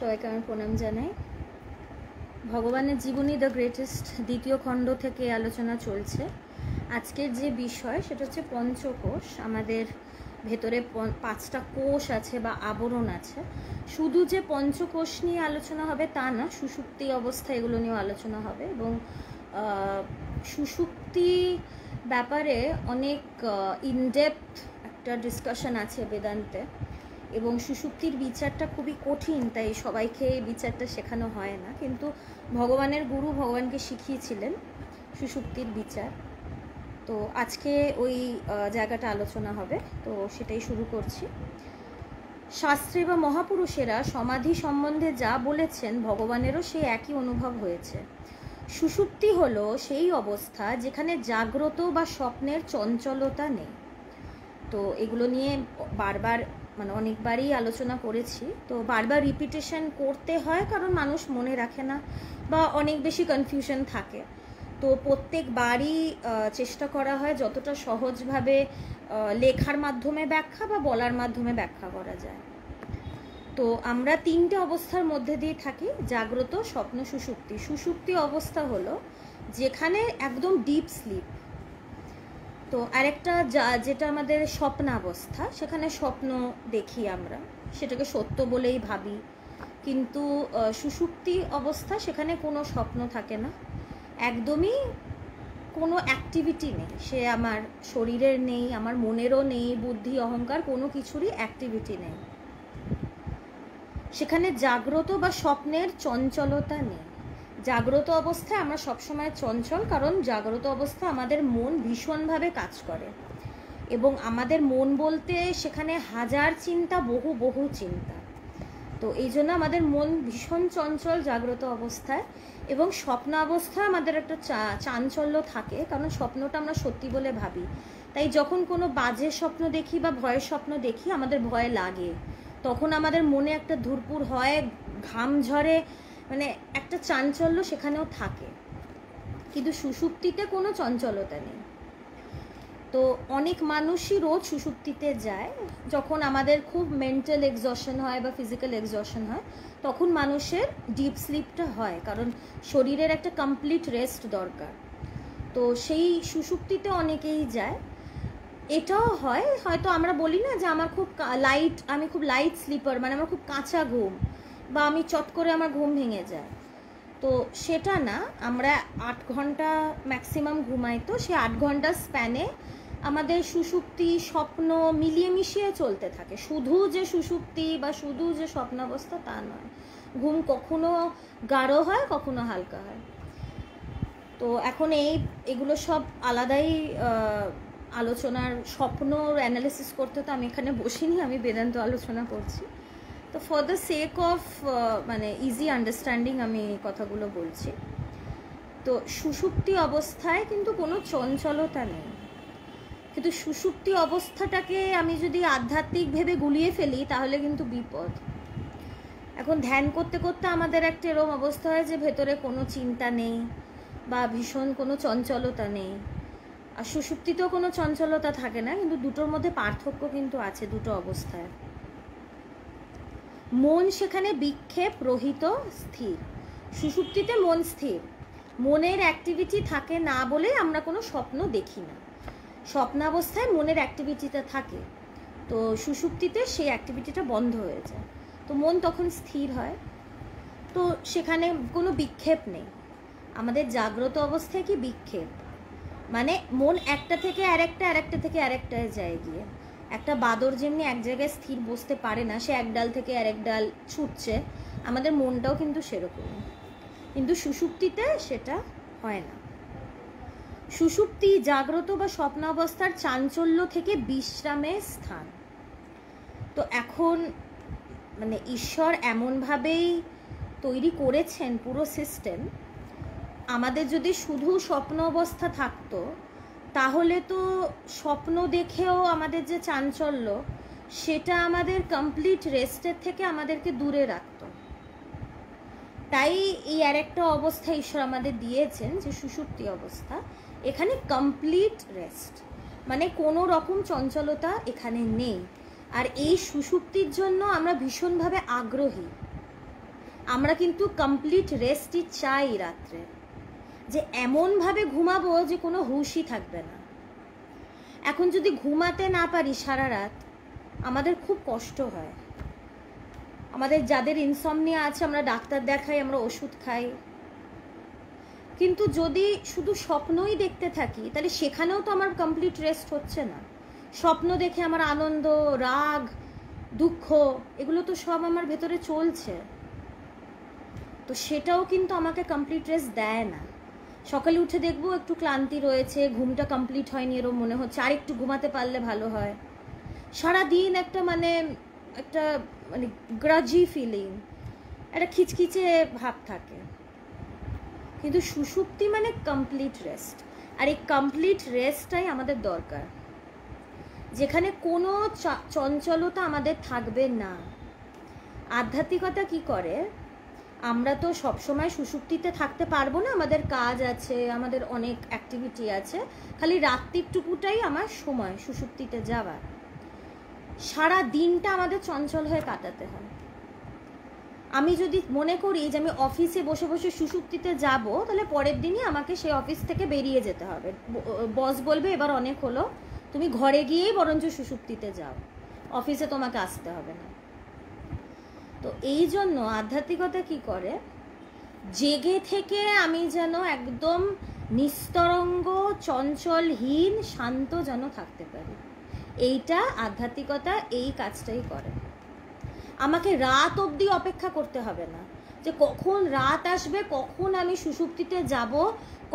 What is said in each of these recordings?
সবাইকে আমার প্রণাম জানাই। ভগবানের জীবনী দ্য গ্রেটেস্ট দ্বিতীয় খণ্ড থেকে আলোচনা চলছে। আজকের যে বিষয় সেটা হচ্ছে পঞ্চকোষ। আমাদের ভেতরে 5টা কোষ আছে বা আবরণ আছে। শুধু যে পঞ্চকোষ নিয়ে আলোচনা হবে তা না, সুষুপ্তি অবস্থা এগুলো নিয়েও আলোচনা হবে। এবং সুষুপ্তি ব্যাপারে অনেক ইনডেপথ একটা ডিসকাশন আছে বেদান্তে, এবং সুষুপ্তির বিচারটা খুবই কঠিন, তাই সবাইকে বিচারটা শেখানো হয় না। কিন্তু ভগবানের গুরু ভগবানকে শিখিয়েছিলেন সুষুপ্তির বিচার। তো আজকে ওই জায়গাটা আলোচনা হবে, তো সেটাই শুরু করছি। শাস্ত্রে বা মহাপুরুষেরা সমাধি সম্বন্ধে যা বলেছেন ভগবানেরও সেই একই অনুভব হয়েছে। সুষুপ্তি হলো সেই অবস্থা যেখানে জাগ্রত বা স্বপ্নের চঞ্চলতা নেই। তো এগুলো নিয়ে বারবার অনেকবারই আলোচনা করেছি। তো বারবার রিপিটেশন করতে হয় কারণ মানুষ মনে রাখে না বা অনেক বেশি কনফিউশন থাকে। তো প্রত্যেকবারই চেষ্টা করা হয় যতটা সহজভাবে লেখার মাধ্যমে ব্যাখ্যা বা বলার মাধ্যমে ব্যাখ্যা করা যায়। তো আমরা 3টে অবস্থার মধ্যে দিয়ে থাকি: জাগ্রত, স্বপ্ন, সুষুপ্তি। সুষুপ্তি অবস্থা হলো যেখানে একদম ডিপ স্লিপ। তো আরেকটা যেটা আমাদের স্বপ্নাবস্থা, সেখানে স্বপ্ন দেখি আমরা, সেটাকে সত্য বলেই ভাবি। কিন্তু সুষুপ্তি অবস্থা, সেখানে কোনো স্বপ্ন থাকে না, একদমই কোনো অ্যাক্টিভিটি নেই। সে আমার শরীরের নেই, আমার মনেরও নেই, বুদ্ধি অহংকার কোনো কিছুরই অ্যাক্টিভিটি নেই। সেখানে জাগ্রত বা স্বপ্নের চঞ্চলতা নেই। জাগ্রত অবস্থায় আমরা সবসময় চঞ্চল, কারণ জাগ্রত অবস্থা আমাদের মন ভীষণভাবে কাজ করে, এবং আমাদের মন বলতে সেখানে হাজার চিন্তা, বহু চিন্তা। তো এই জন্য আমাদের মন ভীষণ চঞ্চল জাগ্রত অবস্থায়। এবং স্বপ্ন অবস্থায় আমাদের একটা চাঞ্চল্য থাকে, কারণ স্বপ্নটা আমরা সত্যি বলে ভাবি। তাই যখন কোনো বাজে স্বপ্ন দেখি বা ভয়ের স্বপ্ন দেখি, আমাদের ভয় লাগে, তখন আমাদের মনে একটা ধুরপুর হয়, ঘাম ঝরে, একটা চাঞ্চল্য সেখানেও থাকে। কিন্তু সুষুপ্তিতে কোনো চঞ্চলতা নেই। তো অনেক মানুষই রোজ সুষুপ্তিতে যায়। যখন আমাদের খুব মেন্টাল এক্সজশন হয় বা ফিজিক্যাল এক্সজশন হয়, তখন মানুষের ডিপ স্লিপটা হয়, কারণ শরীরের একটা কমপ্লিট রেস্ট দরকার। তো সেই সুষুপ্তিতে অনেকেই যায়। এটাও হয়, হয়তো আমরা বলি না যে আমি খুব লাইট স্লিপার, আমার খুব কাঁচা ঘুম, বা আমি চট করে আমার ঘুম ভেঙে যায়। তো সেটা না, আমরা 8 ঘন্টা ম্যাক্সিমাম ঘুমাই। তো সে 8 ঘন্টার স্প্যানে আমাদের সুষুপ্তি স্বপ্ন মিলিয়ে মিশিয়ে চলতে থাকে। শুধু যে সুষুপ্তি বা শুধু যে স্বপ্নাবস্থা তা নয়, ঘুম কখনো গাঢ় হয়, কখনো হালকা হয়। তো এখন এগুলো সব আলাদাই আলোচনার। স্বপ্নর অ্যানালিসিস করতে তো আমি এখানে বসিনি, আমি বেদান্ত আলোচনা করছি। তো for the sake of easy understanding আমি কথাগুলো বলছি। তো সুষুপ্তি অবস্থায় কিন্তু কোনো চঞ্চলতা নেই। কিন্তু সুষুপ্তি অবস্থাটাকে আমি যদি আধ্যাত্মিক ভেবে গুলিয়ে ফেলি, তাহলে কিন্তু বিপদ। এখন ধ্যান করতে করতে আমাদের একটা এরকম অবস্থা হয় যে ভেতরে কোনো চিন্তা নেই বা ভীষণ কোনো চঞ্চলতা নেই। আর সুষুপ্তিতেও কোনো চঞ্চলতা থাকে না, কিন্তু দুটোর মধ্যে পার্থক্য কিন্তু আছে দুটো অবস্থায়। মন সেখানে বিক্ষেপ রহিত, স্থির। সুষুপ্তিতে মন স্থির, মনের অ্যাক্টিভিটি থাকে না বলে আমরা কোনো স্বপ্ন দেখি না। স্বপ্নাবস্থায় মনের অ্যাক্টিভিটিটা থাকে, তো সুষুপ্তিতে সেই অ্যাক্টিভিটিটা বন্ধ হয়ে যায়। তো মন তখন স্থির হয়, তো সেখানে কোনো বিক্ষেপ নেই। আমাদের জাগ্রত অবস্থায় কি বিক্ষেপ, মন একটা থেকে আরেকটা, আরেকটা থেকে আরেকটায় যায় গিয়ে। একটা বাদর যেমনি এক জায়গায় স্থির বসতে পারে না, সে এক ডাল থেকে আরেক ডাল ছুটছে, আমাদের মনটাও কিন্তু সেরকম। কিন্তু সুষুপ্তিতে সেটা হয় না। সুষুপ্তি জাগ্রত বা স্বপ্নাবস্থার চাঞ্চল্য থেকে বিশ্রামের স্থান। তো এখন ঈশ্বর এমনভাবেই তৈরি করেছেন পুরো সিস্টেম, আমাদের যদি শুধু স্বপ্ন অবস্থা থাকতো, তাহলে তো স্বপ্ন দেখেও আমাদের যে চাঞ্চল্য, সেটা আমাদের কমপ্লিট রেস্টের থেকে আমাদেরকে দূরে রাখতো। তাই এই আরেকটা অবস্থা ঈশ্বর আমাদের দিয়েছেন, যে সুষুপ্তি অবস্থা। এখানে কমপ্লিট রেস্ট, কোনো রকম চঞ্চলতা এখানে নেই। আর এই সুষুপ্তির জন্য আমরা ভীষণভাবে আগ্রহী। আমরা কিন্তু কমপ্লিট রেস্টই চাই রাত্রে, যে এমনভাবে ঘুমাবো যে কোনো হুঁশই থাকবে না। এখন যদি ঘুমাতে না পারি সারা রাত, আমাদের খুব কষ্ট হয়। আমাদের যাদের ইনসমনিয়া আছে আমরা ডাক্তার দেখাই, আমরা ওষুধ খাই, কিন্তু যদি শুধু স্বপ্নই দেখতে থাকি তাহলে সেখানেও তো আমার কমপ্লিট রেস্ট হচ্ছে না। স্বপ্ন দেখে আমার আনন্দ, রাগ, দুঃখ এগুলো তো সব আমার ভেতরে চলছে, তো সেটাও কিন্তু আমাকে কমপ্লিট রেস্ট দেয় না। সকালে উঠে দেখবো একটু ক্লান্তি রয়েছে, ঘুমটা কমপ্লিট হয়নি এরকম মনে হচ্ছে, আর একটু ঘুমাতে পারলে ভালো হয়। সারাদিন একটা একটা গ্রাজি ফিলিং, একটা খিচখিচে ভাব থাকে। কিন্তু সুষুপ্তি মানে কমপ্লিট রেস্ট, আর এই কমপ্লিট রেস্টটাই আমাদের দরকার, যেখানে কোনো চঞ্চলতা আমাদের থাকবে না। আধ্যাত্মিকতা কি করে, আমরা তো সবসময় সুষুপ্তিতে থাকতে পারবো না, আমাদের কাজ আছে, আমাদের অনেক অ্যাক্টিভিটি আছে, খালি রাত্রিটুকুটাই আমার সময় সুষুপ্তিতে যাওয়ার। সারা দিনটা আমাদের চঞ্চল হয়ে কাটাতে হয়। আমি যদি মনে করি যে আমি অফিসে বসে বসে সুষুপ্তিতে যাব, তাহলে পরের দিনই আমাকে সেই অফিস থেকে বেরিয়ে যেতে হবে। বস বলবে এবার অনেক হলো, তুমি ঘরে গিয়েই বরঞ্চ সুষুপ্তিতে যাও, অফিসে তোমাকে আসতে হবে না। তো এই জন্য আধ্যাত্মিকতা কি করে, জেগে থেকে আমি যেন একদম নিস্তরঙ্গ, চঞ্চলহীন, শান্ত যেন থাকতে পারি। এইটা আধ্যাত্মিকতা এই কাজটাই করে। আমাকে রাত অবধি অপেক্ষা করতে হবে না, যে কখন রাত আসবে, কখন আমি সুষুপ্তিতে যাব,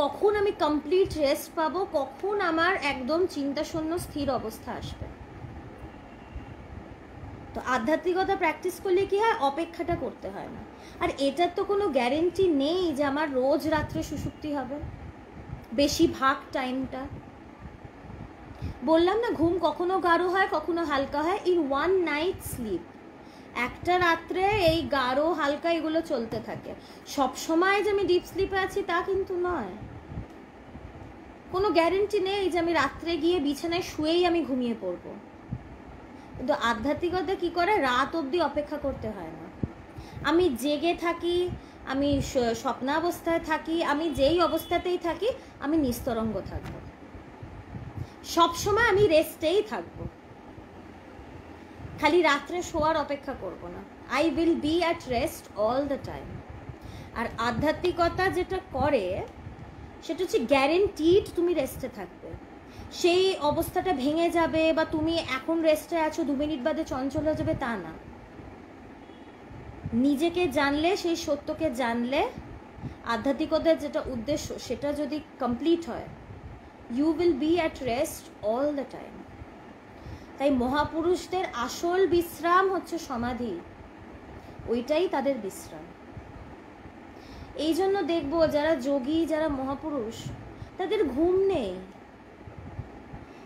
কখন আমি কমপ্লিট রেস্ট পাবো, কখন আমার একদম চিন্তাশূন্য স্থির অবস্থা আসবে। তো আধ্যাত্মিকতা প্র্যাকটিস করলে কি হয়, অপেক্ষাটা করতে হয় না। আর এটার তো কোনো গ্যারেন্টি নেই যে আমার রোজ রাত্রে সুষুপ্তি হবে বেশিরভাগ টাইমটা। বললাম না, ঘুম কখনো গাঢ় হয় কখনো হালকা হয়। ইন ওয়ান নাইট স্লিপ, একটা রাত্রে এই গাঢ় হালকা এগুলো চলতে থাকে। সব সময় যে আমি ডিপ স্লিপে আছি তা কিন্তু নয়। কোনো গ্যারেন্টি নেই যে আমি রাত্রে গিয়ে বিছানায় শুয়েই আমি ঘুমিয়ে পড়বো। কিন্তু আধ্যাত্মিকতা কি করে, রাত অবধি অপেক্ষা করতে হয় না। আমি জেগে থাকি, আমি স্বপ্নাবস্থায় থাকি, আমি যেই অবস্থাতেই থাকি, আমি নিস্তরঙ্গ থাকবো, সবসময় আমি রেস্টেই থাকবো, খালি রাত্রে শোয়ার অপেক্ষা করব না। I will be at rest all the time. আর আধ্যাত্মিকতা যেটা করে সেটা হচ্ছে গ্যারেন্টিড তুমি রেস্টে থাকবে। সেই অবস্থাটা ভেঙে যাবে বা তুমি এখন রেস্টে আছো 2 মিনিট বাদে চঞ্চল হয়ে যাবে তা না। নিজেকে জানলে, সেই সত্যকে জানলে, আধ্যাত্মিকতার যেটা উদ্দেশ্য সেটা যদি কমপ্লিট হয়, you will be at rest all the time. তাই মহাপুরুষদের আসল বিশ্রাম হচ্ছে সমাধি, ওইটাই তাদের বিশ্রাম। এই জন্য দেখবো যারা যোগী, যারা মহাপুরুষ, তাদের ঘুম নেই,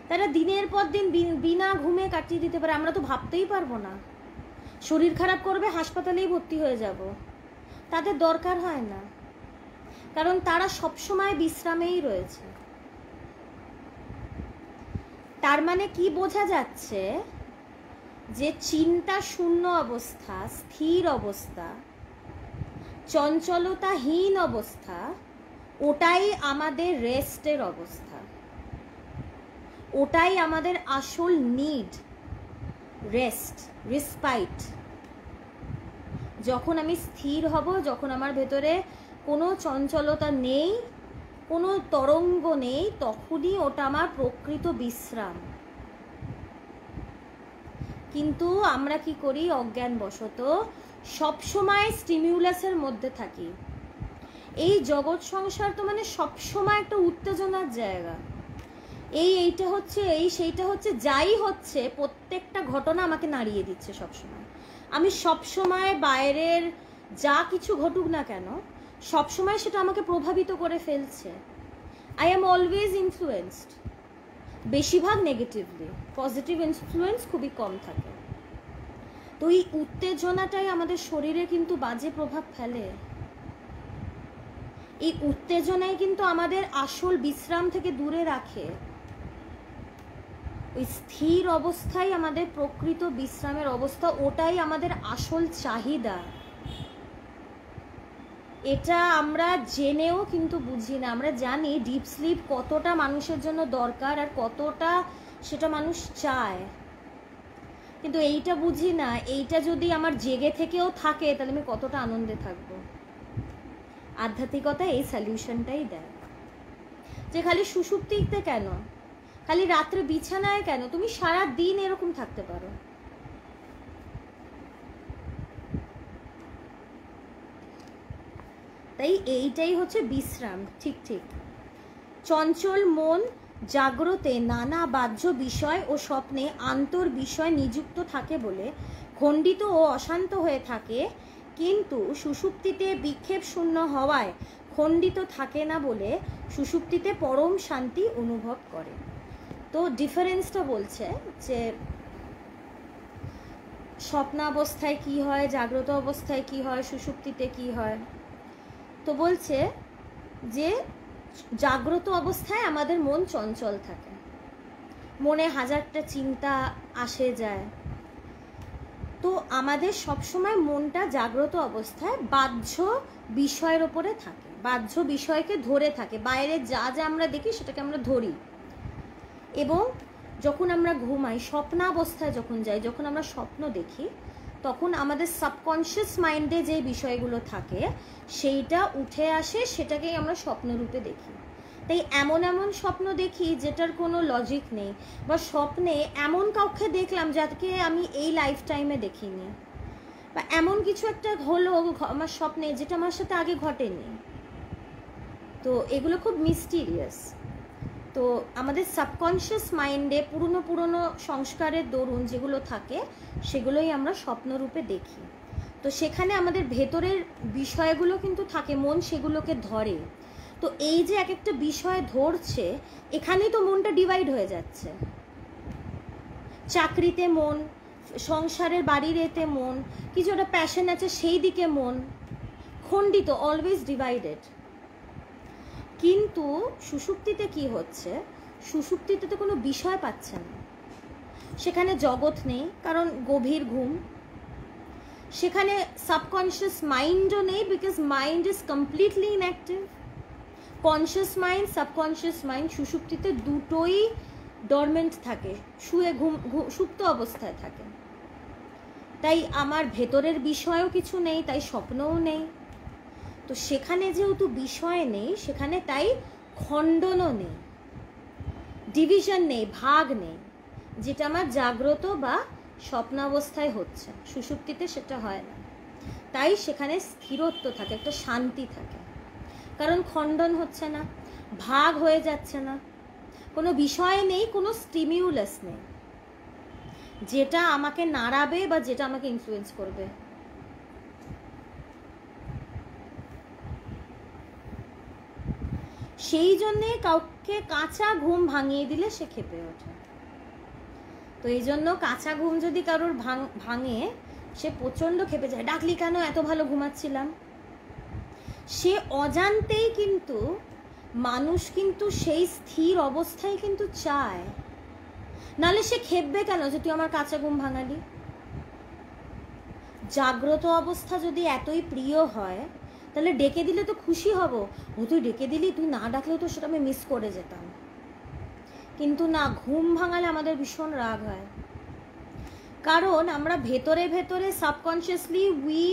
তারা দিনের পর দিন বিনা ঘুমে কাটিয়ে দিতে পারে। আমরা তো ভাবতেই পারবো না, শরীর খারাপ করবে হাসপাতালেই ভর্তি হয়ে যাব, তাদের দরকার হয় না, কারণ তারা সবসময় বিশ্রামেই রয়েছে। তার মানে কি বোঝা যাচ্ছে, যে চিন্তা শূন্য অবস্থা, স্থির অবস্থা, চঞ্চলতাহীন অবস্থা, ওটাই আমাদের রেস্টের অবস্থা, ওটাই আমাদের আসল নিড, রেস্ট, রেসপাইট। যখন আমি স্থির হব, যখন আমার ভেতরে কোনো চঞ্চলতা নেই, কোনো তরঙ্গ নেই, তখনই ওটা আমার প্রকৃত বিশ্রাম। কিন্তু আমরা কি করি, অজ্ঞানবশত সবসময় স্টিমিউলাসের মধ্যে থাকি। এই জগৎ সংসার তো মানে সবসময় একটা উত্তেজনার জায়গা। এইটা হচ্ছে, সেইটা হচ্ছে, যাই হচ্ছে প্রত্যেকটা ঘটনা আমাকে নাড়িয়ে দিচ্ছে সবসময়। আমি সবসময় বাইরের যা কিছু ঘটুক না কেন, সবসময় সেটা আমাকে প্রভাবিত করে ফেলছে। আই অ্যাম অলওয়েজ ইনফ্লুয়েন্সড, বেশিরভাগ নেগেটিভলি, পজিটিভ ইনফ্লুয়েন্স খুবই কম থাকে। তো এই উত্তেজনাটাই আমাদের শরীরে কিন্তু বাজে প্রভাব ফেলে। এই উত্তেজনাই কিন্তু আমাদের আসল বিশ্রাম থেকে দূরে রাখে। ওই স্থির অবস্থাই আমাদের প্রকৃত বিশ্রামের অবস্থা, ওটাই আমাদের আসল চাহিদা। এটা আমরা জেনেও কিন্তু বুঝি না। আমরা জানি ডিপ স্লিপ কতটা মানুষের জন্য দরকার আর কতটা সেটা মানুষ চায়, কিন্তু এইটা বুঝি না। এইটা যদি আমার জেগে থেকেও থাকে তাহলে আমি কতটা আনন্দে থাকবো। আধ্যাত্মিকতা এই সলিউশনটাই দেয় যে খালি সুষুপ্তিতে কেন, খালি রাত্রে বিছানায় কেন, তুমি সারা দিন এরকম থাকতে পারো। তাই এইটাই হচ্ছে বিশ্রাম। ঠিক ঠিক। চঞ্চল মন জাগ্রতে নানা বাহ্য বিষয় ও স্বপ্নে আন্তর বিষয় নিযুক্ত থাকে বলে খণ্ডিত ও অশান্ত হয়ে থাকে, কিন্তু সুষুপ্তিতে বিক্ষেপ শূন্য হওয়ায় খণ্ডিত থাকে না বলে সুষুপ্তিতে পরম শান্তি অনুভব করে। তো ডিফারেন্সটা বলছে যে স্বপ্নাবস্থায় কি হয়, জাগ্রত অবস্থায় কি হয়, সুষুপ্তিতে কি হয়। তো বলছে যে জাগ্রত অবস্থায় আমাদের মন চঞ্চল থাকে, মনে হাজারটা চিন্তা আসে যায়। তো আমাদের সবসময় মনটা জাগ্রত অবস্থায় বাহ্য বিষয়ের ওপরে থাকে, বাহ্য বিষয়কে ধরে থাকে। বাইরে যা যা আমরা দেখি সেটাকে আমরা ধরি। এবং যখন আমরা ঘুমাই, স্বপ্নাবস্থায় যখন যাই, যখন আমরা স্বপ্ন দেখি, তখন আমাদের সাবকনশিয়াস মাইন্ডে যে বিষয়গুলো থাকে সেইটা উঠে আসে, সেটাকেই আমরা স্বপ্নরূপে দেখি। তাই এমন এমন স্বপ্ন দেখি যেটার কোনো লজিক নেই, বা স্বপ্নে এমন কাউকে দেখলাম যাকে আমি এই লাইফ টাইমে দেখিনি, বা এমন কিছু একটা হলো আমার স্বপ্নে যেটা আমার সাথে আগে ঘটেনি। তো এগুলো খুব মিস্টিরিয়াস। তো আমাদের সাবকনশিয়াস মাইন্ডে পুরনো পুরনো সংস্কারের দরুন যেগুলো থাকে সেগুলোই আমরা স্বপ্নরূপে দেখি। তো সেখানে আমাদের ভেতরের বিষয়গুলো কিন্তু থাকে, মন সেগুলোকে ধরে। তো এই যে এক একটা বিষয় ধরছে, এখানেই তো মনটা ডিভাইড হয়ে যাচ্ছে। চাকরিতে মন, সংসারের বাড়ির এতে মন, কিছু একটা প্যাশন আছে সেই দিকে মন, খণ্ডিত, অলওয়েজ ডিভাইডেড। কিন্তু সুষুপ্তিতে কি হচ্ছে, সুষুপ্তিতে তো কোনো বিষয় পাচ্ছে না, সেখানে জগৎ নেই কারণ গভীর ঘুম, সেখানে সাবকনশিয়াস মাইন্ডও নেই because mind is completely inactive. Conscious mind, subconscious mind সুষুপ্তিতে দুটোই ডরমেন্ট থাকে, শুয়ে সুপ্ত অবস্থায় থাকে। তাই আমার ভেতরের বিষয়ও কিছু নেই, তাই স্বপ্নও নেই। তো সেখানে যেহেতু বিষয় নেই, সেখানে তাই খণ্ডনও নেই, ডিভিশন নেই, ভাগ নেই, যেটা আমার জাগ্রত বা স্বপ্নাবস্থায় হচ্ছে। সুষুপ্তিতে সেটা হয় না। তাই সেখানে স্থিরত্ব থাকে, একটা শান্তি থাকে, কারণ খণ্ডন হচ্ছে না, ভাগ হয়ে যাচ্ছে না, কোনো বিষয় নেই, কোনো স্টিমিউলাস নেই যেটা আমাকে নাড়াবে বা যেটা আমাকে ইনফ্লুয়েন্স করবে। সেই জন্যে কাউকে কাঁচা ঘুম ভাঙিয়ে দিলে সে ক্ষেপে ওঠে। তো এই জন্য কাঁচা ঘুম যদি কারোর ভাঙে, সে প্রচণ্ড ক্ষেপে যায়, ডাকলি কেন, এত ভালো ঘুমাচ্ছিলাম। সে অজান্তেই কিন্তু মানুষ কিন্তু সেই স্থির অবস্থায় কিন্তু চায়, নাহলে সে ক্ষেপবে কেন যে তুই আমার কাঁচা ঘুম ভাঙালি। জাগ্রত অবস্থা যদি এতই প্রিয় হয় তাহলে ডেকে দিলে তো খুশি হব, ও তুই ডেকে দিলি, তুই না ডাকলেও তো সেটা আমি মিস করে যেতাম। কিন্তু না, ঘুম ভাঙালে আমাদের ভীষণ রাগ হয়, কারণ আমরা ভেতরে ভেতরে subconsciously we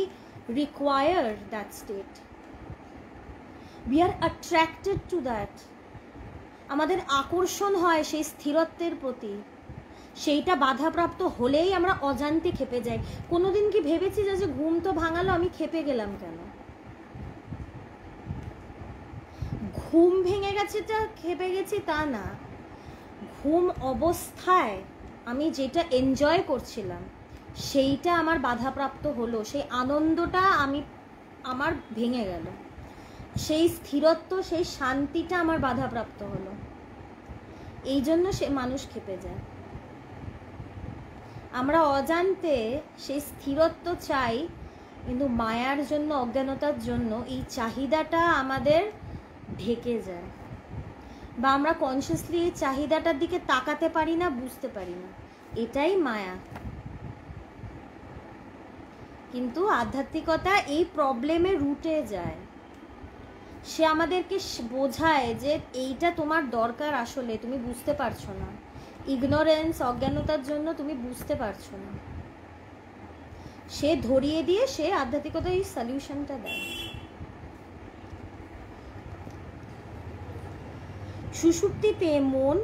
require that state, we are attracted to that. আমাদের আকর্ষণ হয় সেই স্থিরত্বের প্রতি, সেইটা বাধাপ্রাপ্ত হলেই আমরা অজান্তে ক্ষেপে যাই। কোনোদিন কি ভেবেছি যে ঘুম তো ভাঙালো, আমি ক্ষেপে গেলাম কেন? ঘুম ভেঙে গেছে তা ক্ষেপে গেছি তা না, ঘুম অবস্থায় আমি যেটা এনজয় করছিলাম সেইটা আমার বাধাপ্রাপ্ত হলো, সেই আনন্দটা আমার ভেঙে গেল, সেই স্থিরত্ব, সেই শান্তিটা আমার বাধাপ্রাপ্ত হলো। এই জন্য সে মানুষ ক্ষেপে যায়। আমরা অজান্তে সেই স্থিরত্ব চাই, কিন্তু মায়ার জন্য, অজ্ঞানতার জন্য এই চাহিদাটা আমাদের ঢেকে যায়, বা আমরা কনসিয়াসলি এই চাহিদাটার দিকে তাকাতে পারি না, বুঝতে পারি না। এটাই মায়া। কিন্তু আধ্যাত্মিকতা এই প্রবলেমে রুটে যায়, সে আমাদেরকে বোঝায় যে এইটা তোমার দরকার, আসলে তুমি বুঝতে পারছো না, ইগনোরেন্স, অজ্ঞানতার জন্য তুমি বুঝতে পারছো না। সে ধরিয়ে দিয়ে সে আধ্যাত্মিকতা এই সলিউশনটা দেয়। সুষুপ্তিতে মন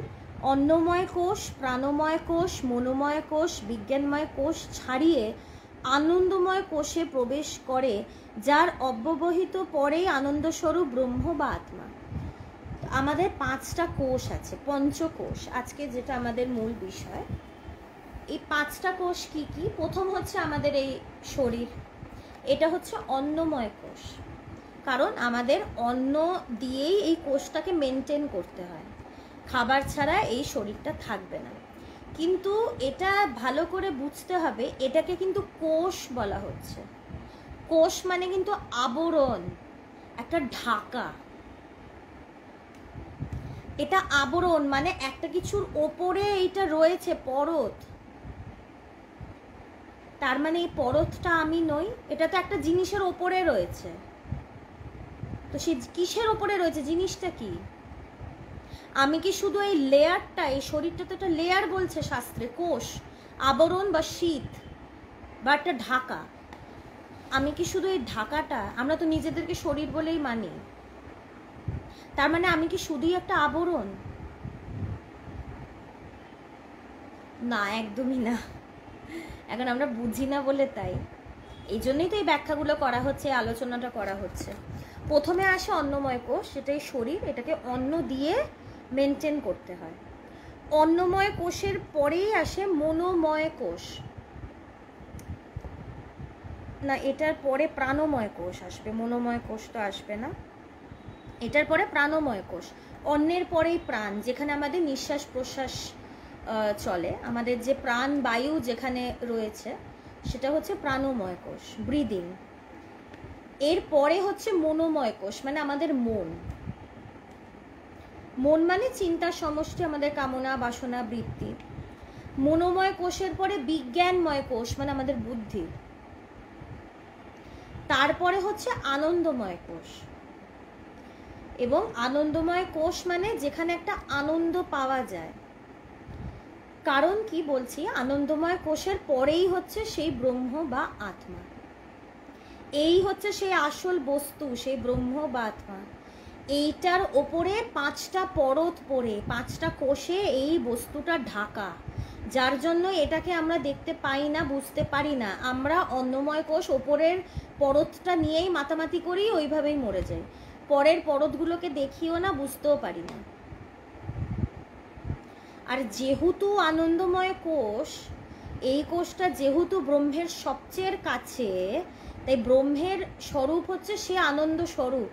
অন্নময় কোষ, প্রাণময় কোষ, মনোময় কোষ, বিজ্ঞানময় কোষ ছাড়িয়ে আনন্দময় কোষে প্রবেশ করে, যার অব্যবহিত পরেই আনন্দস্বরূপ ব্রহ্ম বা আত্মা। আমাদের 5টা কোষ আছে, পঞ্চকোষ, আজকে যেটা আমাদের মূল বিষয়। এই 5টা কোষ কি কি? প্রথম হচ্ছে আমাদের এই শরীর, এটা হচ্ছে অন্নময় কোষ, কারণ আমাদের অন্ন দিয়েই এই কোষটাকে মেনটেন করতে হয়, খাবার ছাড়া এই শরীরটা থাকবে না। কিন্তু এটা ভালো করে বুঝতে হবে, এটাকে কিন্তু কোষ বলা হচ্ছে। কোষ মানে কিন্তু আবরণ, একটা ঢাকা। এটা আবরণ মানে একটা কিছুর ওপরে এইটা রয়েছে পরত, তার মানে এই পরতটা আমি নই, এটা তো একটা জিনিসের ওপরে রয়েছে। তো সে কিসের ওপরে রয়েছে? জিনিসটা কি? আমি কি শুধু এই লেয়ারটা, এই শরীরটা তো একটা লেয়ার বলছে শাস্ত্রে, কোষ, আবরণ বা শীত বা একটা ঢাকা। আমি কি শুধু এই ঢাকাটা? আমরা তো নিজেদেরকে শরীর বলেই মানি, তার মানে আমি কি শুধুই একটা আবরণ? না, একদমই না। এখন আমরা বুঝি না বলে তাই, এই জন্যই তো এই ব্যাখ্যাগুলো করা হচ্ছে, আলোচনাটা করা হচ্ছে। প্রথমে আসে অন্নময় কোষ, সেটাই শরীর, এটাকে অন্ন দিয়ে মেনটেন করতে হয়। অন্নময় কোষের পরেই আসে মনোময় কোষ, না এটার পরে প্রাণময় কোষ আসবে, মনোময় কোষ তো আসবে না। এটার পরে প্রাণময় কোষ, অন্নের পরেই প্রাণ, যেখানে আমাদের নিঃশ্বাস প্রশ্বাস চলে, আমাদের যে প্রাণ বায়ু যেখানে রয়েছে সেটা হচ্ছে প্রাণময় কোষ, ব্রিদিং। এর পরে হচ্ছে মনোময় কোষ, মানে আমাদের মন। মন মানে চিন্তার সমষ্টি, আমাদের কামনা বাসনা বৃত্তি। মনোময় কোষের পরে বিজ্ঞানময় কোষ, মানে আমাদের বুদ্ধি। তারপরে হচ্ছে আনন্দময় কোষ, এবং আনন্দময় কোষ মানে যেখানে একটা আনন্দ পাওয়া যায়। কারণ কি বলছি, আনন্দময় কোষের পরেই হচ্ছে সেই ব্রহ্ম বা আত্মা, এই হচ্ছে সেই আসল বস্তু, সেই ব্রহ্ম বা আত্মা। এইটার ওপরে 5টা পরত পড়ে, 5টা কোষে এই বস্তুটা ঢাকা, যার জন্য এটাকে আমরা দেখতে পাই না, বুঝতে পারি না। আমরা অন্নময় কোষ ওপরের পরতটা নিয়েই মাতামাতি করি, ওইভাবেই মরে যাই, পরের পরতগুলোকে দেখিও না, বুঝতেও পারি না। আর যেহেতু আনন্দময় কোষ, এই কোষটা যেহেতু ব্রহ্মের সবচেয়ে কাছে, তাই ব্রহ্মের স্বরূপ হচ্ছে সে আনন্দ স্বরূপ,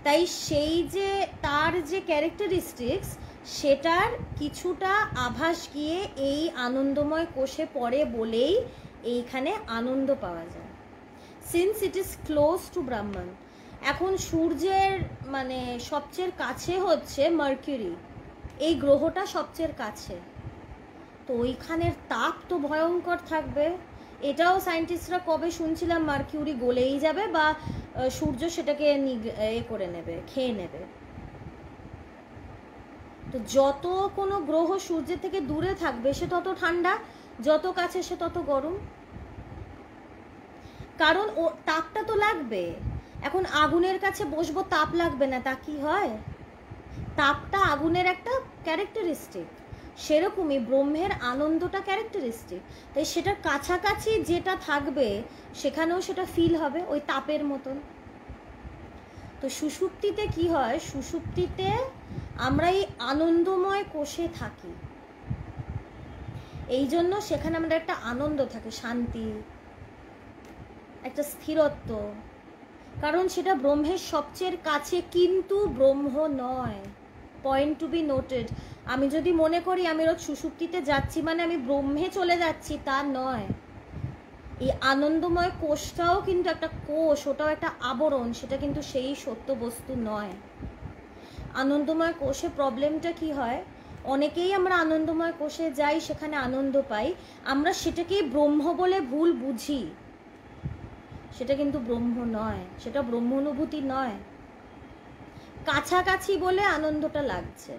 তাই সেই যে তার যে ক্যারেক্টারিস্টিক্স, সেটার কিছুটা আভাস গিয়ে এই আনন্দময় কোষে পড়ে বলেই এইখানে আনন্দ পাওয়া যায়, since it is close two ব্রাহ্মণ। এখন সূর্যের মানে সবচেয়ে কাছে হচ্ছে মার্কিউরি, এই গ্রহটা সবচেয়ে কাছে, তো ওইখানের তাপ তো ভয়ঙ্কর থাকবে। এটাও সায়েন্টিস্টরা কবে শুনছিলাম মার্কিউরি গলেই যাবে বা সূর্য সেটাকে করে নেবে, খেয়ে নেবে। তো যত কোনো গ্রহ সূর্যের থেকে দূরে থাকবে সে তত ঠান্ডা, যত কাছে সে তত গরম, কারণ ও তাপটা তো লাগবে। এখন আগুনের কাছে বসবো, তাপ লাগবে না, তা কি হয়? তাপটা আগুনের একটা ক্যারেক্টারিস্টিক, সেরকমই ব্রহ্মের আনন্দটা ক্যারেক্টারিস্টিক, তাই সেটার কাছাকাছি যেটা থাকবে সেখানেও সেটা ফিল হবে ওই তাপের মতন। তো সুষুপ্তিতে কি হয়, সুষুপ্তিতে আমরা এই আনন্দময় কোষে থাকি, এই জন্য সেখানে আমাদের একটা আনন্দ থাকে, শান্তি, একটা স্থিরত্ব, কারণ সেটা ব্রহ্মের সবচেয়ে কাছে, কিন্তু ব্রহ্ম নয়। Point to be noted. আমি যদি মনে করি আমি রোজ সুষুপ্তিতে যাচ্ছি মানে আমি ব্রহ্মে চলে যাচ্ছি, তা নয়। এই আনন্দময় কোষটাও কিন্তু একটা কোষ, ওটাও একটা আবরণ, সেটা কিন্তু সেই সত্য বস্তু নয়। আনন্দময় কোষে প্রবলেমটা কি হয়, অনেকেই আমরা আনন্দময় কোষে যাই, সেখানে আনন্দ পাই, আমরা সেটাকেই ব্রহ্ম বলে ভুল বুঝি, সেটা কিন্তু ব্রহ্ম নয়, সেটা ব্রহ্ম অনুভূতি নয়। কাছাকাছি বলে আনন্দটা লাগছে।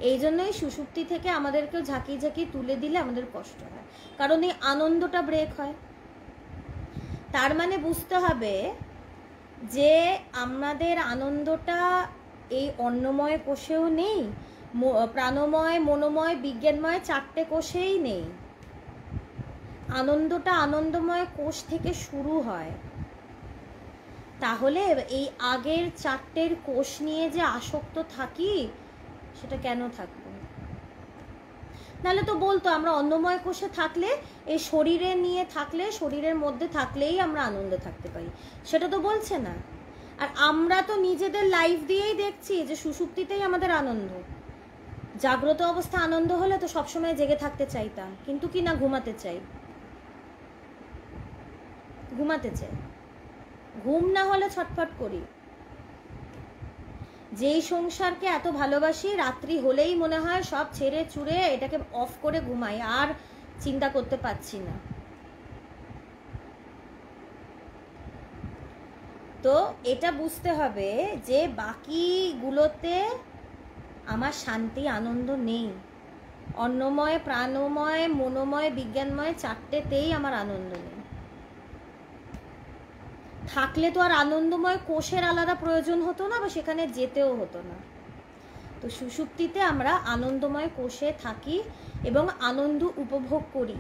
এই জন্যই সুষুপ্তি থেকে আমাদেরকেও ঝাঁকিয়ে ঝাঁকিয়ে তুলে দিলে আমাদের কষ্ট হয়, কারণ এই আনন্দটা ব্রেক হয়। তার মানে বুঝতে হবে যে আমাদের আনন্দটা এই অন্নময় কোষেও নেই, প্রাণময়, মনোময়, বিজ্ঞানময় 4টে কোষেই নেই। আনন্দটা আনন্দময় কোষ থেকে শুরু হয়। তাহলে এই আগের 4টের কোষ নিয়ে যে আসক্ত থাকি, সেটা কেন থাকবো? নাহলে তো বলতো আমরা অন্নময় কোষে থাকলে, এই শরীরে নিয়ে থাকলে, শরীরের মধ্যে থাকলেই আমরা আনন্দে থাকতে পারি, সেটা তো বলছে না। আর আমরা তো নিজেদের লাইফ দিয়েই দেখছি যে সুষুপ্তিতেই আমাদের আনন্দ। জাগ্রত অবস্থা আনন্দ হলে তো সবসময় জেগে থাকতে চাইতাম, কিন্তু কি না ঘুমাতে চাই, ঘুমাতে চাই। ঘুম না হলে ছটফট করি। যেই সংসারকে এত ভালোবাসি, রাত্রি হলেই মনে হয় সব ছেড়ে ছুড়ে এটাকে অফ করে ঘুমাই, আর চিন্তা করতে পারছি না। তো এটা বুঝতে হবে যে বাকিগুলোতে আমার শান্তি আনন্দ নেই। অন্নময়, প্রাণময়, মনোময়, বিজ্ঞানময় 4টেতেই আমার আনন্দ নেই। থাকলে তো আর আনন্দময় কোষের আলাদা প্রয়োজন হতো না, বা সেখানে যেতেও হতো না। তো সুষুপ্তিতে আমরা আনন্দময় কোষে থাকি এবং আনন্দ উপভোগ করি।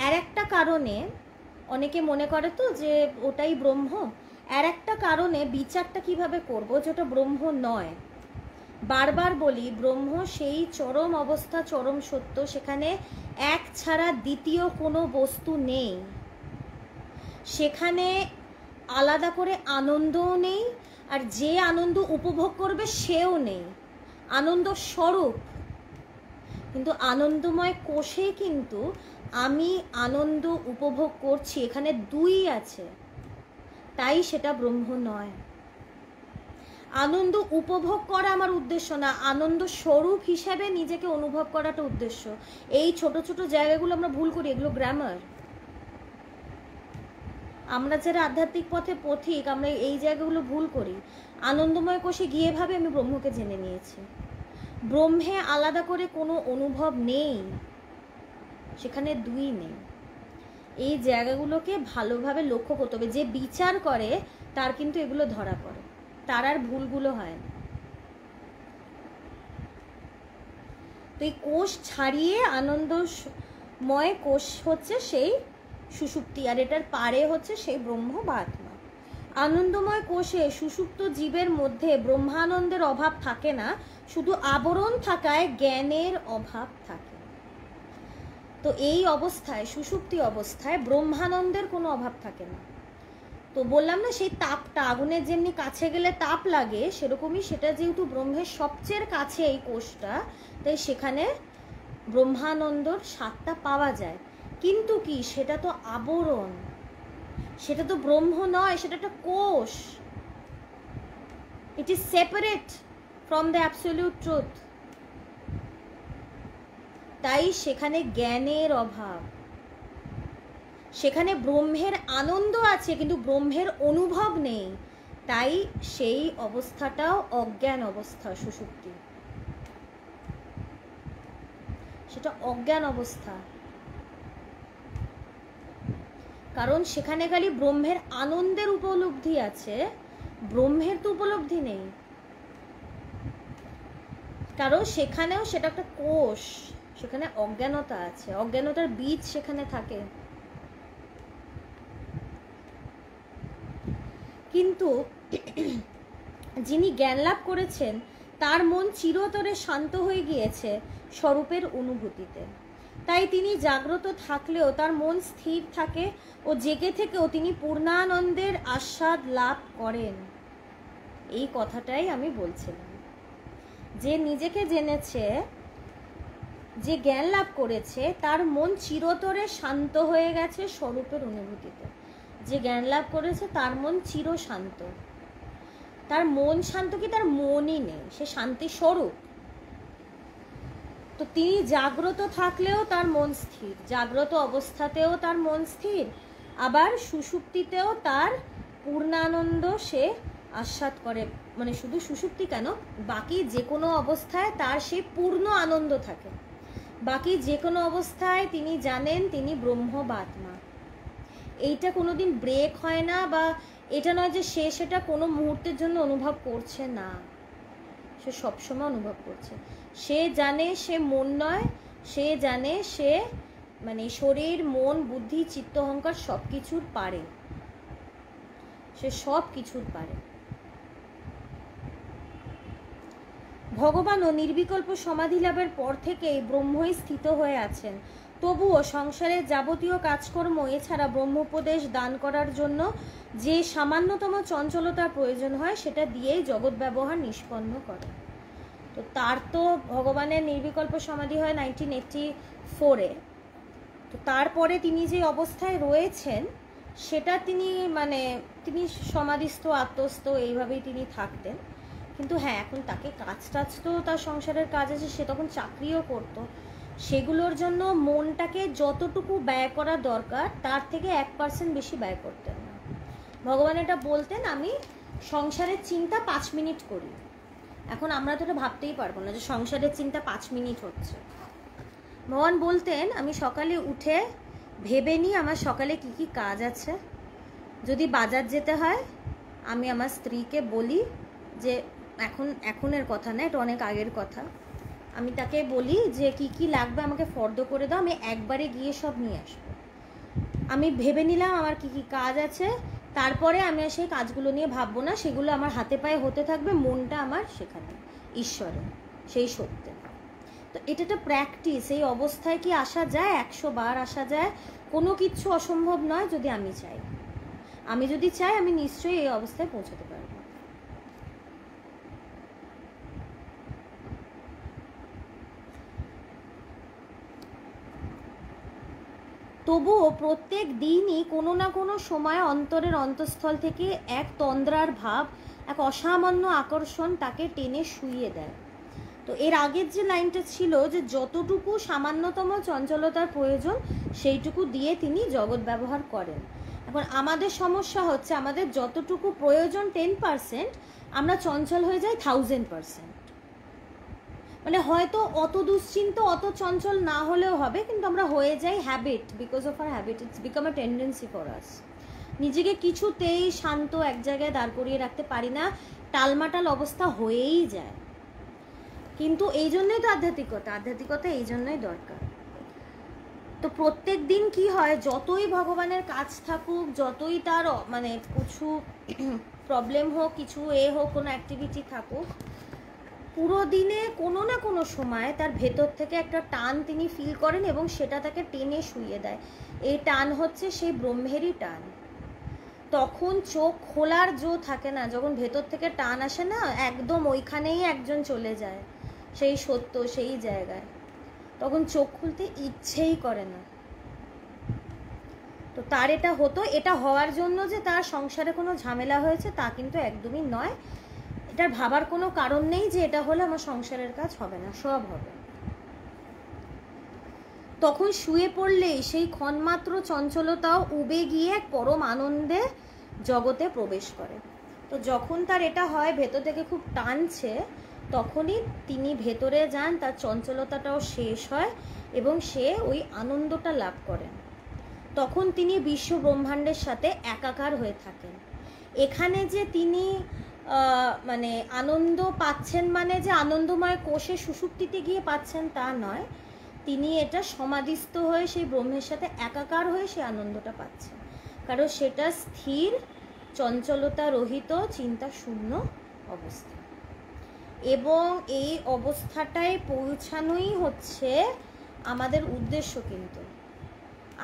আর একটা কারণে অনেকে মনে করে তো যে ওটাই ব্রহ্ম। আর একটা কারণে বিচারটা কিভাবে করব যেটা ব্রহ্ম নয়। বারবার বলি, ব্রহ্ম সেই চরম অবস্থা, চরম সত্য, সেখানে এক ছাড়া দ্বিতীয় কোনো বস্তু নেই। সেখানে আলাদা করে আনন্দও নেই, আর যে আনন্দ উপভোগ করবে সেও নেই। আনন্দ স্বরূপ। কিন্তু আনন্দময় কোষে কিন্তু আমি আনন্দ উপভোগ করছি, এখানে 2 আছে, তাই সেটা ব্রহ্ম নয়। আনন্দ উপভোগ করা আমার উদ্দেশ্য না, আনন্দ স্বরূপ হিসাবে নিজেকে অনুভব করাটা উদ্দেশ্য। এই ছোট ছোট জায়গাগুলো আমরা ভুল করি, এগুলো গ্রামার। আমরা যারা আধ্যাত্মিক পথে পথিক, আমরা এই জায়গাগুলো ভুল করি। আনন্দময় কোষে গিয়ে ভাবে আমি ব্রহ্মকে জেনে নিয়েছি। ব্রহ্মে আলাদা করে কোনো অনুভব নেই, সেখানে 2 নেই। এই জায়গাগুলোকে ভালোভাবে লক্ষ্য করতে হবে। যে বিচার করে তার কিন্তু এগুলো ধরা পড়ে, তার আর ভুলগুলো হয় না। তো এই কোষ ছাড়িয়ে আনন্দময় কোষ হচ্ছে সেই সুষুপ্তি, আর এটার পারে হচ্ছে সেই ব্রহ্ম বা আত্মা। আনন্দময় কোষে সুষুপ্ত জীবের মধ্যে ব্রহ্মানন্দের অভাব থাকে না, শুধু আবরণ থাকায় জ্ঞানের অভাব থাকে। তো এই অবস্থায়, সুষুপ্তি অবস্থায় ব্রহ্মানন্দের কোনো অভাব থাকে না। তো বললাম না, সেই তাপটা, আগুনের যেমনি কাছে গেলে তাপ লাগে, সেরকমই সেটা যেহেতু ব্রহ্মের সবচেয়ে কাছে এই কোষটা, তাই সেখানে ব্রহ্মানন্দর স্বাদটা পাওয়া যায়। কিন্তু কি, সেটা তো আবরণ, সেটা তো ব্রহ্ম নয়, সেটা একটা কোষ। It is separate from the absolute truth. তাই সেখানে জ্ঞানের অভাব। সেখানে ব্রহ্মের আনন্দ আছে, কিন্তু ব্রহ্মের অনুভব নেই, তাই সেই অবস্থাটাও অজ্ঞান অবস্থা। সুষুপ্তি সেটা অজ্ঞান অবস্থা, কারণ সেখানে খালি ব্রহ্মের আনন্দের উপলব্ধি আছে, ব্রহ্মের তো উপলব্ধি নেই। কারণ সেখানেও সেটা একটা কোষ, সেখানে অজ্ঞানতা আছে, অজ্ঞানতার বীজ সেখানে থাকে। কিন্তু যিনি জ্ঞান লাভ করেছেন তার মন চিরতরে শান্ত হয়ে গিয়েছে স্বরূপের অনুভূতিতে। তাই তিনি জাগ্রত থাকলেও তার মন স্থির থাকে, ও জেগে থেকেও তিনি পূর্ণানন্দের আস্বাদ লাভ করেন। এই কথাটাই আমি বলছিলাম, যে নিজেকে জেনেছে, যে জ্ঞান লাভ করেছে, তার মন চিরতরে শান্ত হয়ে গেছে স্বরূপের অনুভূতিতে। যে জ্ঞান লাভ করেছে তার মন চির শান্ত। তার মন শান্ত কি, তার মনই নেই, সে শান্তি স্বরূপ। তো তিনি জাগ্রত থাকলেও তার মন স্থির, জাগ্রত অবস্থাতেও তার মন স্থির, আবার সুষুপ্তিতেও তার পূর্ণানন্দ সে আস্বাদ করে, মানে শুধু সুষুপ্তি কেন, বাকি যে কোনো অবস্থায় তার সেই পূর্ণ আনন্দ থাকে। বাকি যে কোনো অবস্থায় তিনি জানেন তিনি ব্রহ্ম বা আত্মা। এইটা কোনোদিন ব্রেক হয় না, বা এটা নয় যে সে সেটা কোনো মুহূর্তের জন্য অনুভব করছে না, সে সবসময় অনুভব করছে। সে জানে সে মন নয়, সে জানে সে মানে শরীর মন বুদ্ধি চিত্ত অহংকার সব কিছুর পারে, সে সব কিছুর পারে। ভগবানও নির্বিকল্প সমাধি লাভের পর থেকেই ব্রহ্মই স্থিত হয়ে আছেন। তবুও সংসারের যাবতীয় কাজকর্ম এছাড়া ব্রহ্মোপদেশ দান করার জন্য যে সামান্যতম চঞ্চলতার প্রয়োজন হয় সেটা দিয়েই জগৎ ব্যবহার নিষ্পন্ন করে। তো তার তো ভগবানের নির্বিকল্প সমাধি হয় 1984-এ। তো তারপরে তিনি যে অবস্থায় রয়েছেন সেটা তিনি মানে তিনি সমাধিস্থ আত্মস্থ এইভাবেই তিনি থাকতেন। কিন্তু হ্যাঁ, এখন তাকে কাজ টাজ তো তার সংসারের কাজ আছে, সে তখন চাকরিও করতো, সেগুলোর জন্য মনটাকে যতটুকু ব্যয় করা দরকার তার থেকে 1% বেশি ব্যয় করতেন না। ভগবান এটা বলতেন, আমি সংসারের চিন্তা 5 মিনিট করি। এখন আমরা তো এটা ভাবতেই পারবো না যে সংসারের চিন্তা 5 মিনিট হচ্ছে। ভগবান বলতেন, আমি সকালে উঠে ভেবে নিই আমার সকালে কি কি কাজ আছে। যদি বাজার যেতে হয় আমি আমার স্ত্রীকে বলি যে এখনের কথা না, এটা অনেক আগের কথা, আমি তাকে বলি যে কি কি লাগবে আমাকে ফর্দ করে দাও, আমি একবারে গিয়ে সব নিয়ে আসবো। আমি ভেবে নিলাম আমার কি কি কাজ আছে, তারপরে আমি সেই কাজগুলো নিয়ে ভাববো না, সেগুলো আমার হাতে পায়ে হতে থাকবে, মনটা আমার সেখানে ঈশ্বরে, সেই সত্যে। তো এটা একটা প্র্যাকটিস। এই অবস্থায় কি আসা যায়? 100 বার আসা যায়। কোনো কিছু অসম্ভব নয় যদি আমি চাই। আমি যদি চাই আমি নিশ্চয়ই এই অবস্থায় পৌঁছাতে পারবো। তবুও প্রত্যেক দিনই কোনো না কোনো সময় অন্তরের অন্তঃস্থল থেকে এক তন্দ্রার ভাব, এক অসামান্য আকর্ষণ তাকে টেনে শুইয়ে দেয়। তো এর আগের যে লাইনটা ছিল যে যতটুকু সামান্যতম চঞ্চলতার প্রয়োজন সেইটুকু দিয়ে তিনি জগৎ ব্যবহার করেন। এখন আমাদের সমস্যা হচ্ছে আমাদের যতটুকু প্রয়োজন 10%, আমরা চঞ্চল হয়ে যাই 1000%। মানে হয়তো অত দুশ্চিন্ত অত চঞ্চল না হলেও হবে, কিন্তু আমরা হয়ে যাই habit, because of our habit it's become a tendency for us. নিজেকে কিছুতেই শান্ত এক জায়গায় দাঁড় করিয়ে রাখতে পারি না, টালমাটাল অবস্থা হয়েই যায়। কিন্তু এই জন্যই তো আধ্যাত্মিকতা এই জন্যই দরকার। তো প্রত্যেক দিন কি হয়, যতই ভগবানের কাজ থাকুক, যতই তার মানে কিছু প্রবলেম হোক, কিছু হোক, কোনো অ্যাক্টিভিটি থাকুক, পুরো দিনে কোনো না কোনো সময় তার ভেতর থেকে একটা টান তিনি ফিল করেন এবং সেটা তাকে টেনে শুইয়ে দেয়। এই টান হচ্ছে সেই ব্রহ্মেরই টান। তখন চোখ খোলার জো থাকে না, যখন ভেতর থেকে টান আসে না, একদম ওইখানেই একজন চলে যায়, সেই সত্য সেই জায়গায়, তখন চোখ খুলতে ইচ্ছেই করে না। তো তার এটা হতো, এটা হওয়ার জন্য যে তার সংসারে কোনো ঝামেলা হয়েছে তা কিন্তু একদমই নয়। এটার ভাবার কোনো কারণ নেই যে এটা হলে আমার সংসারের কাজ হবে না, সব হবে। তখন শুয়ে পড়লেই সেই ক্ষণমাত্র চঞ্চলতাও উবে গিয়ে এক পরম আনন্দে জগতে প্রবেশ করে। তো যখন তার এটা হয়, ভেতর থেকে খুব টানছে, তখনই তিনি ভেতরে যান, তার চঞ্চলতাটাও শেষ হয় এবং সে ওই আনন্দটা লাভ করেন। তখন তিনি বিশ্ব ব্রহ্মাণ্ডের সাথে একাকার হয়ে থাকেন। এখানে যে তিনি মানে আনন্দ পাচ্ছেন মানে যে আনন্দময় কোষে সুষুপ্তিতে গিয়ে পাচ্ছেন তা নয়, তিনি এটা সমাধিস্থ হয়ে সেই ব্রহ্মের সাথে একাকার হয়ে সেই আনন্দটা পাচ্ছেন, কারণ সেটা স্থির, চঞ্চলতা রহিত, চিন্তা শূন্য অবস্থা। এবং এই অবস্থাটায় পৌঁছানোই হচ্ছে আমাদের উদ্দেশ্য। কিন্তু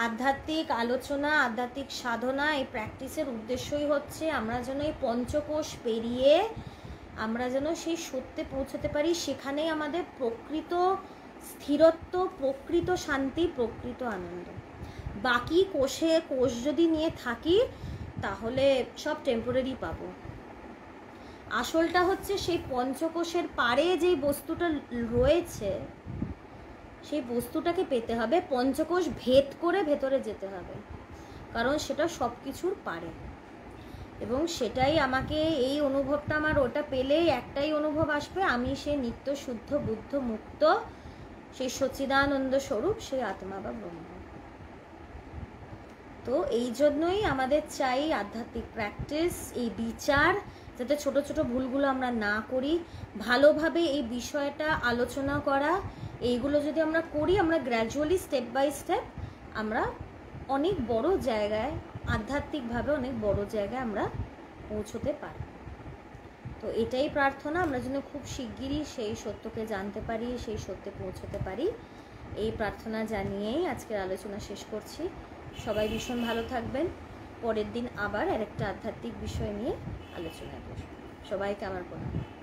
আধ্যাত্মিক আলোচনা, আধ্যাত্মিক সাধনা, এই প্র্যাকটিসের উদ্দেশ্যই হচ্ছে আমরা যেন এই পঞ্চকোষ পেরিয়ে আমরা যেন সেই সত্যে পৌঁছতে পারি। সেখানেই আমাদের প্রকৃত স্থিরত্ব, প্রকৃত শান্তি, প্রকৃত আনন্দ। বাকি কোষ যদি নিয়ে থাকি তাহলে সব টেম্পোরারি পাবো। আসলটা হচ্ছে সেই পঞ্চকোষের পারে যেই বস্তুটা রয়েছে সেই বস্তুটাকে পেতে হবে, পঞ্চকোষ ভেদ করে ভেতরে যেতে হবে, কারণ সেটা সব কিছুর পারে। এবং সেটাই আমাকে, এই অনুভবটা আমার ওটা পেলেই একটাই অনুভব আসবে, আমি সে নিত্য শুদ্ধ বুদ্ধ মুক্ত সেই সচ্চিদানন্দ স্বরূপ, সেই আত্মা বা ব্রহ্ম। তো এই জন্যই আমাদের চাই আধ্যাত্মিক প্র্যাকটিস, এই বিচার, যাতে ছোট ছোট ভুলগুলো আমরা না করি, ভালোভাবে এই বিষয়টা আলোচনা করা। এইগুলো যদি আমরা করি, আমরা গ্র্যাজুয়ালি স্টেপ বাই স্টেপ আমরা অনেক বড় জায়গায়, আধ্যাত্মিকভাবে অনেক বড় জায়গায় আমরা পৌঁছতে পারি। তো এটাই প্রার্থনা, আমরা যেন খুব শিগগিরই সেই সত্যকে জানতে পারি, সেই সত্যে পৌঁছতে পারি। এই প্রার্থনা জানিয়েই আজকের আলোচনা শেষ করছি। সবাই ভীষণ ভালো থাকবেন। পরের দিন আবার আরেকটা আধ্যাত্মিক বিষয় নিয়ে আলোচনায় বসবো। সবাইকে আমার প্রণাম।